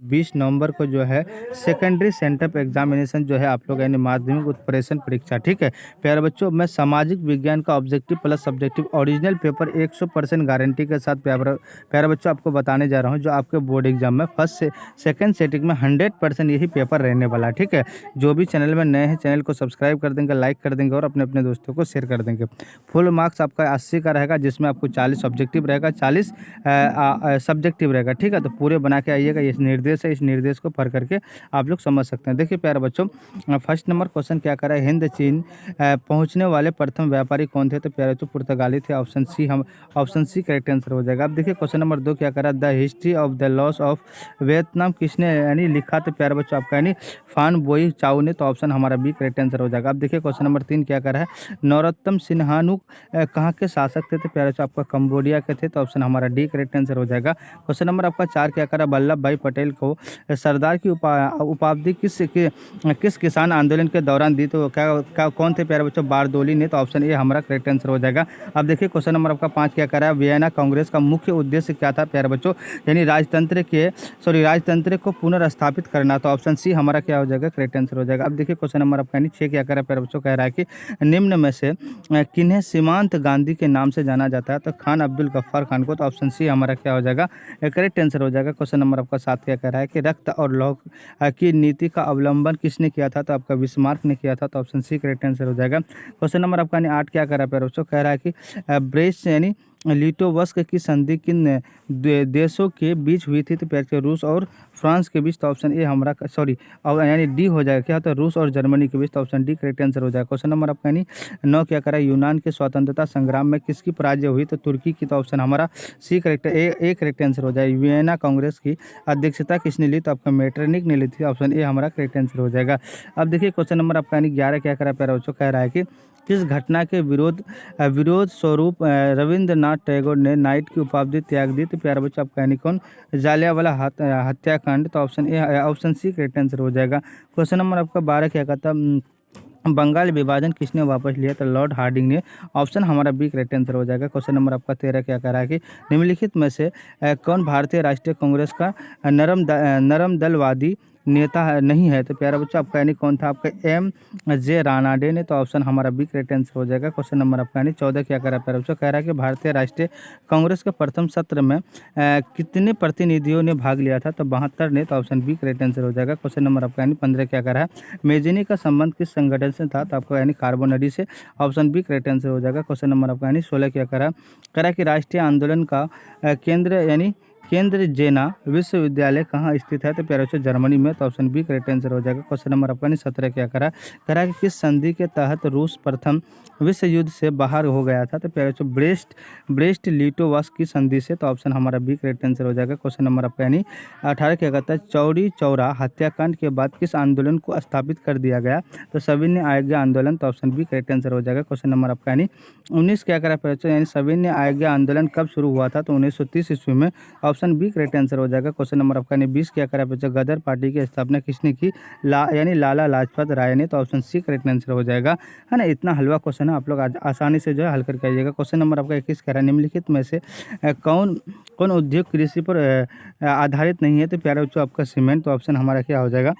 20 नवंबर को जो है सेकेंडरी सेंटअप एग्जामिनेशन जो है आप लोग यानी माध्यमिक उत्प्रेषण परीक्षा, ठीक है प्यारे बच्चों। मैं सामाजिक विज्ञान का objective plus subjective original paper 100% guarantee के साथ प्यारे बच्चों आपको बताने जा रहा हूँ, जो आपके बोर्ड एग्जाम में फर्स्ट से सेकंड सेटिंग में 100% यही पेपर रहने वाला है, ठीक है। जो भी चैनल में नए हैं चैनल को सब्सक्राइब कर देंगे, लाइक कर देंगे और अपने अपने दोस्तों को शेयर कर देंगे। फुल मार्क्स आपका 80 का रहेगा, जिसमें आपको 40 ऑब्जेक्टिव रहेगा, 40 सब्जेक्टिव रहेगा, ठीक है। तो पूरे बना के आइएगा, ये निर्देश है, इस निर्देश को पढ़ करके आप लोग समझ सकते हैं। देखिए प्यारे बच्चों, फर्स्ट नंबर क्वेश्चन क्या करा है, हिंद चीन पहुंचने वाले प्रथम व्यापारी कौन थे? तो प्यारे बच्चों पुर्तगाली थे, ऑप्शन सी करेक्ट आंसर हो जाएगा। अब देखिए क्वेश्चन नंबर 2 क्या करा, the history of the loss of Vietnam किसने यानी लिखा? तो प्यारे बच्चों आपका यानी फान बोई चाउ ने, तो ऑप्शन हमारा बी करेक्ट आंसर हो जाएगा। अब देखिए क्वेश्चन नंबर 3 क्या करा है, नरोत्तम सिन्हानुक कहाँ के शासक थे? तो प्यारे बच्चों आपका कंबोडिया के थे, तो ऑप्शन हमारा डी करेक्ट आंसर हो जाएगा। क्वेश्चन नंबर आपका 4 क्या करा, वल्लभ भाई पटेल को सरदार की उपाधि किस किसान आंदोलन के दौरान दी? तो क्या कौन थे प्यारे बच्चों? बारदोली ने, तो ऑप्शन ए हमारा करेक्ट आंसर हो जाएगा। अब देखिए क्वेश्चन नंबर आपका 5 क्या करा है, वियना कांग्रेस का मुख्य उद्देश्य क्या था प्यारे बच्चों? यानी राजतंत्र को पुनर्स्थापित करना, तो ऑप्शन सी हमारा क्या हो जाएगा? करेक्ट आंसर हो जाएगा। अब देखिए क्वेश्चन नंबर आपका 6 क्या करा है प्यारे बच्चों, कह रहा है कि निम्न में से किन्हें सीमांत गांधी के नाम से जाना जाता है? तो खान अब्दुल गफ्फार खान को, तो ऑप्शन सी हमारा क्या हो जाएगा? करेक्ट आंसर हो जाएगा। क्वेश्चन नंबर आपका 7 क्या कह रहा है कि रक्त और लौह की नीति का अवलंबन किसने किया था? तो आपका बिस्मार्क ने किया था, तो ऑप्शन सी करेक्ट आंसर हो जाएगा। क्वेश्चन नंबर आपका 8 क्या कर रहा है प्यारे बच्चों, कह रहा है कि ब्रेस्ट यानी लिटोवस्क की संधि किन देशों के बीच हुई थी? तो प्यारे रूस और फ्रांस के बीच, तो ऑप्शन ए हमारा यानी डी हो जाएगा। क्या होता है? रूस और जर्मनी के बीच, तो ऑप्शन डी करेक्ट आंसर हो जाएगा। क्वेश्चन नंबर आपका 9 क्या करा है, यूनान के स्वतंत्रता संग्राम में किसकी पराजय हुई? तो तुर्की की, तो ऑप्शन हमारा C correct A correct answer हो जाएगा। वियना कांग्रेस की अध्यक्षता किसने ली? तो आपका मेटरनिक ने ली थी, ऑप्शन ए हमारा करेक्ट आंसर हो जाएगा। अब देखिए क्वेश्चन नंबर आपका 11 क्या करा प्यारा बच्चों, कह रहा है कि किस घटना के विरोध स्वरूप रविंद्रनाथ टैगोर ने नाइट की उपाधि त्याग दी? तो प्यारे बच्चों आपका यानी कौन? जालियांवाला हत्याकांड, तो ऑप्शन सी करेक्ट आंसर हो जाएगा। क्वेश्चन नंबर आपका 12 क्या कहता, बंगाल विभाजन किसने वापस लिया? तो लॉर्ड हार्डिंग ने, ऑप्शन हमारा बी करेक्ट आंसर हो जाएगा। क्वेश्चन नंबर आपका 13 क्या कह रहा है कि निम्नलिखित में से कौन भारतीय राष्ट्रीय कांग्रेस का नरम दलवादी नेता नहीं है? तो प्यारा बच्चा आपका यानी कौन था? आपका एम जे रानाडे ने, तो ऑप्शन हमारा बी करेक्ट आंसर हो जाएगा। क्वेश्चन नंबर आपका यानी 14 क्या कह रहा है प्यारा बच्चा, कह रहा है कि भारतीय राष्ट्रीय कांग्रेस के प्रथम सत्र में कितने प्रतिनिधियों ने भाग लिया था? तो 72 ने, तो ऑप्शन बी करेक्ट आंसर हो जाएगा। क्वेश्चन नंबर आपका यानी 15 क्या कह रहा है, मेजनी का संबंध किस संगठन से था? तो आपको यानी कार्बोनरी से, ऑप्शन बी करेक्ट आंसर हो जाएगा। क्वेश्चन नंबर आपका यानी 16 क्या कह रहा है कि राष्ट्रीय आंदोलन का केंद्र जेना विश्वविद्यालय कहाँ स्थित है? तो प्यारे बच्चों जर्मनी में, तो ऑप्शन बी करेक्ट आंसर हो जाएगा। क्वेश्चन नंबर आपका 17 क्या करा कि किस संधि के तहत रूस प्रथम विश्व युद्ध से बाहर हो गया था? तो प्यारे बच्चों ब्रेस्ट लिटोवस्क की संधि से, तो ऑप्शन हमारा बी करेक्ट आंसर हो जाएगा। क्वेश्चन नंबर आपका यानी 18 क्या कहता है, चौरी चौरा हत्याकांड के बाद किस आंदोलन को स्थापित कर दिया गया? तो सविनय आज्ञा आंदोलन, तो ऑप्शन बी करेक्ट आंसर हो जाएगा। क्वेश्चन नंबर आपका यानी 19 क्या करा प्यारे बच्चों, यानी सविनय आज्ञा आंदोलन कब शुरू हुआ था? तो 1930 ईस्वी में, ऑप्शन बी करेक्ट आंसर हो जाएगा। क्वेश्चन नंबर आपका 20 क्या करा बच्चा, गदर पार्टी की स्थापना किसने की? यानी लाला लाजपत राय ने, तो ऑप्शन सी करेक्ट आंसर हो जाएगा, है ना। इतना हलवा क्वेश्चन है, आप लोग आसानी से जो है हल करके आइएगा। क्वेश्चन नंबर आपका 21 कह रहा है, निम्नलिखित में से कौन उद्योग कृषि पर आधारित नहीं है? तो प्यारे बच्चों आपका सीमेंट, तो ऑप्शन हमारा क्या हो जाएगा?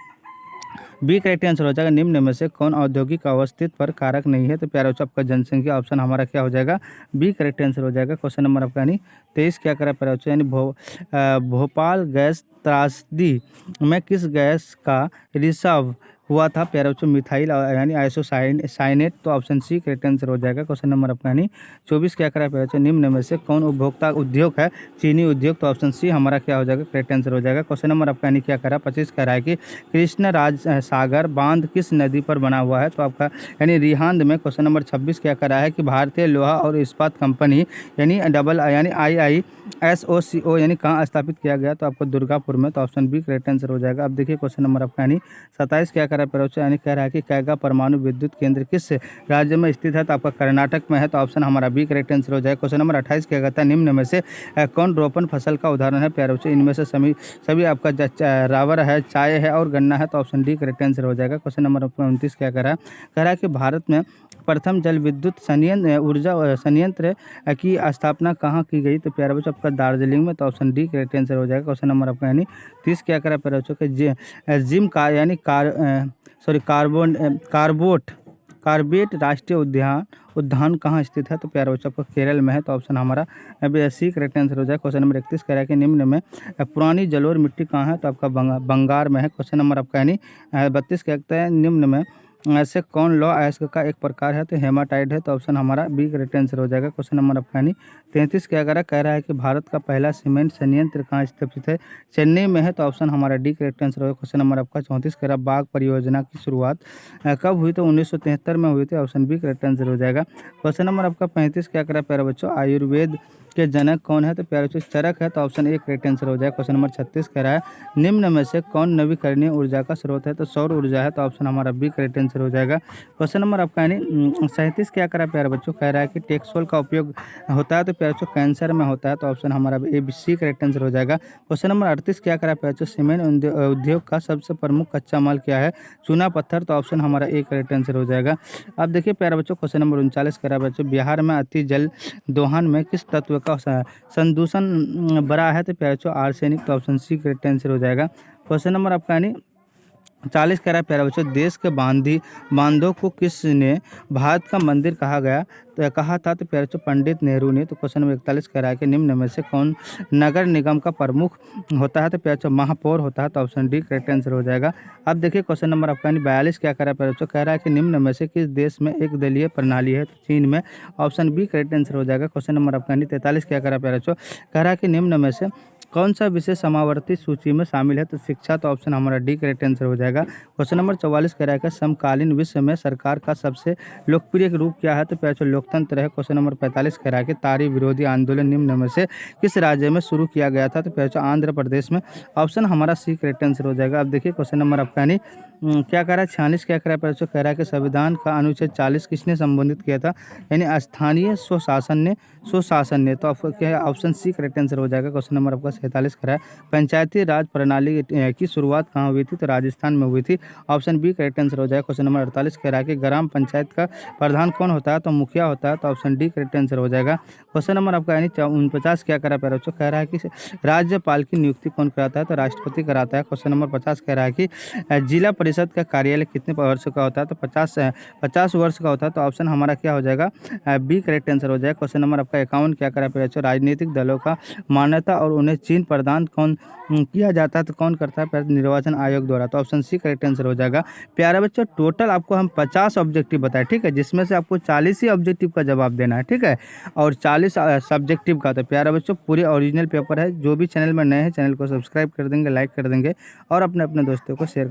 बी करेक्ट आंसर हो जाएगा। निम्न में से कौन औद्योगिक अवस्थित पर कारक नहीं है? तो प्यारे बच्चों आपका जनसंख्या, ऑप्शन हमारा क्या हो जाएगा? बी करेक्ट आंसर हो जाएगा। क्वेश्चन नंबर आपका यानी 23 क्या करा प्यारे बच्चों, यानी भोपाल गैस त्रासदी में किस गैस का रिसाव हुआ था? प्यारे बच्चों मिथाइल यानी आइसोसाइनेट, तो ऑप्शन सी करेक्ट आंसर हो जाएगा। क्वेश्चन नंबर आपका यानी 24 क्या करा प्यारे बच्चों, निम्न में से कौन उपभोक्ता उद्योग है? चीनी उद्योग, तो ऑप्शन सी हमारा क्या हो जाएगा? करेक्ट आंसर हो जाएगा। क्वेश्चन नंबर आपका यानी क्या करा 25 कह रहा है कि कृष्ण राज सागर बांध किस नदी पर बना हुआ है? तो आपका यानी रिहांद में। क्वेश्चन नंबर 26 क्या करा है कि भारतीय लोहा और इस्पात कंपनी यानी IISOCO यानी कहाँ स्थापित किया गया? तो आपको दुर्गापुर में, तो ऑप्शन बी करेक्ट आंसर हो जाएगा। अब देखिए क्वेश्चन नंबर आपका यानी 27 क्या करा रहा है प्यारे बच्चों, यानी कह रहा है कि कैगा परमाणु विद्युत केंद्र किस राज्य में स्थित है, तो आपका कर्नाटक में है, तो ऑप्शन हमारा बी करेक्ट आंसर हो जाएगा। क्वेश्चन नंबर 28 क्या कहता है, निम्न में से कौन रोपण फसल का उदाहरण है प्यारे बच्चों, इनमें से सभी आपका रावर है, चाय है और गन्ना है, तो ऑप्शन डी करेक्ट आंसर हो जाएगा। क्वेश्चन नंबर 29 क्या कह रहा है कि भारत में प्रथम जल विद्युत ऊर्जा संयंत्र की स्थापना कहाँ की गई, तो प्यारे बच्चों आपका दार्जिलिंग में, तो ऑप्शन डी करेक्ट आंसर हो जाएगा। क्वेश्चन नंबर आपका यानी 30 क्या करा प्यारे बच्चों के जिम का यानी कार्बेट राष्ट्रीय उद्यान कहाँ स्थित है, तो प्यारे बच्चों आपको केरल में है, तो ऑप्शन हमारा सी करेक्ट आंसर हो जाए। क्वेश्चन नंबर 31 कह रहा है कि निम्न में पुरानी जलोढ़ मिट्टी कहाँ है, तो आपका बंगाल में है। क्वेश्चन नंबर आपका यानी 32 कहते हैं निम्न में ऐसे कौन लौ अयस्क का एक प्रकार है, तो हेमाटाइड है, तो ऑप्शन हमारा बी करेक्ट आंसर हो जाएगा। क्वेश्चन नंबर आपका यानी 33 क्या कह रहा है कि भारत का पहला सीमेंट संयंत्र कहाँ स्थापित है, चेन्नई में है, तो ऑप्शन हमारा डी करेक्ट आंसर होगा। क्वेश्चन नंबर आपका 34 कह रहा है बाघ परियोजना की शुरुआत कब हुई, तो 1973 में हुई थी, ऑप्शन बी करेक्ट आंसर हो जाएगा। क्वेश्चन नंबर आपका 35 क्या कह रहा है प्यारे बच्चों, आयुर्वेद के जनक कौन है, तो प्यारे बच्चों चरक है, तो ऑप्शन ए करेक्ट आंसर हो जाएगा। क्वेश्चन नंबर 36 कह रहा है निम्न में से कौन नवीकरणीय ऊर्जा का स्रोत है, तो सौर ऊर्जा है, तो ऑप्शन हमारा बी करेक्ट आंसर हो जाएगा। क्वेश्चन नंबर आपका यानी 37 क्या करा प्यारे बच्चों, कह रहा है कि टेक्सोल का उपयोग होता है, तो प्यारे बच्चों कैंसर में होता है, तो ऑप्शन हमारा A B C correct answer हो जाएगा। क्वेश्चन नंबर 38 क्या करा प्यारे बच्चों, सीमेंट उद्योग का सबसे प्रमुख कच्चा माल क्या है, चूना पत्थर, तो ऑप्शन हमारा ए करेक्ट आंसर हो जाएगा। अब देखिए प्यारे बच्चों क्वेश्चन नंबर 39 करा बच्चों, बिहार में अति जल दोहन में किस तत्व का संदूषण बड़ा है, तो प्यारे बच्चों आर्सेनिक, तो ऑप्शन सी करेक्ट आंसर हो जाएगा। क्वेश्चन नंबर आपका यानी 40 कह रहा है प्यारे बच्चों, देश के बांधों को किसने भारत का मंदिर कहा था, तो प्यारे बच्चों पंडित नेहरू ने। तो क्वेश्चन नंबर 41 कह रहा है कि निम्न में से कौन नगर निगम का प्रमुख होता है, तो प्यारे बच्चों महापौर होता है, तो ऑप्शन डी करेक्ट आंसर हो जाएगा। अब देखिए क्वेश्चन नंबर आपका 42 क्या कह रहा है प्यारे बच्चों, कह रहा है कि निम्न में से किस देश में एक दलीय प्रणाली है, तो चीन में, ऑप्शन बी करेक्ट आंसर हो जाएगा। क्वेश्चन नंबर आपका 43 क्या कह रहा है प्यारे बच्चों, कह रहा है कि निम्न में से कौन सा विषय समावर्ती सूची में शामिल है, तो शिक्षा, तो ऑप्शन हमारा डी करेक्ट आंसर हो जाएगा। क्वेश्चन नंबर 44 कह रहा है कि समकालीन विश्व में सरकार का सबसे लोकप्रिय रूप क्या है, तो प्यारे लोकतंत्र है। क्वेश्चन नंबर 45 कह रहा है कि तारी विरोधी आंदोलन निम्न में से किस राज्य में शुरू किया गया था, तो प्यारे आंध्र प्रदेश में, ऑप्शन हमारा सी करेक्ट आंसर हो जाएगा। अब देखिए क्वेश्चन नंबर आपका यानी क्या कह रहा है 46 क्या कह रहा है प्यारे कह रहा है कि संविधान का अनुच्छेद 40 किसने संबोधित किया था, यानी स्थानीय स्वशासन ने, तो आपका क्या है ऑप्शन सी करेक्ट आंसर हो जाएगा। क्वेश्चन नंबर आपका 47 कह रहा है पंचायती राज प्रणाली की शुरुआत कहाँ हुई थी, तो राजस्थान में हुई थी, ऑप्शन बी करेक्ट आंसर हो जाएगा। क्वेश्चन नंबर 48 कह रहा है कि ग्राम पंचायत का प्रधान कौन होता है, तो मुखिया होता है, तो ऑप्शन डी करेक्ट आंसर हो जाएगा। क्वेश्चन नंबर आपका यानी 49 क्या कह रहा है प्यारे बच्चों, कह रहा है कि राज्यपाल की नियुक्ति कौन कराता है, तो राष्ट्रपति कराता है। क्वेश्चन नंबर 50 कह रहा है कि जिला परिषद का कार्यालय कितने वर्ष का होता है, तो 50 वर्ष का होता है, तो ऑप्शन हमारा क्या हो जाएगा बी करेक्ट आंसर हो जाएगा। क्वेश्चन नंबर आपका 51 क्या करा प्यारे बच्चों, राजनीतिक दलों का मान्यता और उन्हें चिन्ह प्रदान कौन किया जाता है, तो कौन करता है प्यारे, निर्वाचन आयोग द्वारा, तो ऑप्शन सी करेक्ट आंसर हो जाएगा। प्यारे बच्चों टोटल आपको हम 50 ऑब्जेक्टिव बताए, ठीक है, जिसमें से आपको 40 ही ऑब्जेक्टिव का जवाब देना है, ठीक है, और 40 सब्जेक्टिव का। तो प्यारे बच्चों पूरे ओरिजिनल पेपर है, जो भी चैनल में नए हैं चैनल को सब्सक्राइब कर देंगे, लाइक कर देंगे और अपने दोस्तों को शेयर कर